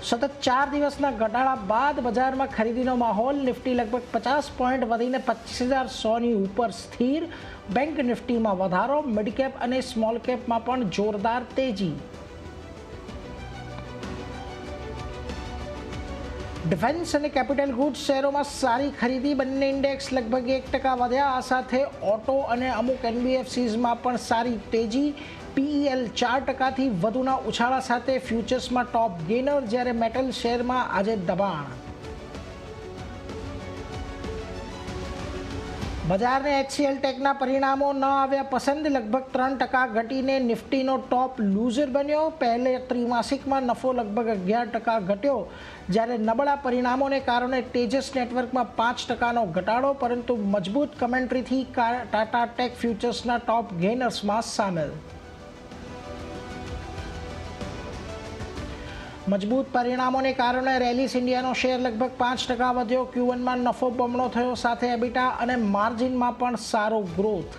સતત 4 દિવસના ઘટાડા બાદ બજારમાં ખરીદીનો માહોલ. નિફ્ટી લગભગ 50 પોઈન્ટ વધીને 25,100ની ઉપર સ્થિર. બેંક નિફ્ટીમાં વધારો. મિડ કેપ અને સ્મોલ કેપમાં પણ જોરદાર તેજી. ડિફેન્સ અને કેપિટલ ગુડ્સ શેરોમાં સારી ખરીદી. બંને ઇન્ડેક્સ લગભગ 1% વધ્યા. આ સાથે ઓટો અને અમુક એનબીએફસીઝમાં પણ સારી તેજી. પીઈએલ 4%થી વધુના ઉછાળા સાથે ફ્યુચર્સમાં ટોપ ગેનર, જ્યારે મેટલ શેરમાં આજે દબાણ. બજારને એચસીએલ ટેકના પરિણામો ન આવ્યા પસંદ. લગભગ 3% ઘટીને નિફ્ટીનો ટોપ લૂઝર બન્યો. પહેલે ત્રિમાસિકમાં નફો લગભગ 11% ઘટ્યો, જ્યારે નબળા પરિણામોને કારણે તેજસ નેટવર્કમાં 5%નો ઘટાડો, પરંતુ મજબૂત કમેન્ટ્રીથી ટાટા ટેક ફ્યુચર્સના ટોપ ગેનર્સમાં સામેલ. મજબૂત પરિણામોને કારણે રેલિસ ઇન્ડિયાનો શેર લગભગ 5% વધ્યો. Q1માં નફો બમણો થયો, સાથે એબિટા અને માર્જિનમાં પણ સારો ગ્રોથ.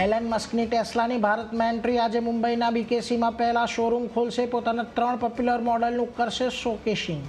એલન મસ્કની ટેસ્લાની ભારતમાં એન્ટ્રી. આજે મુંબઈના બીકેસીમાં પહેલા શોરૂમ ખોલશે. પોતાના 3 પોપ્યુલર મોડલનું કરશે શોકેસિંગ.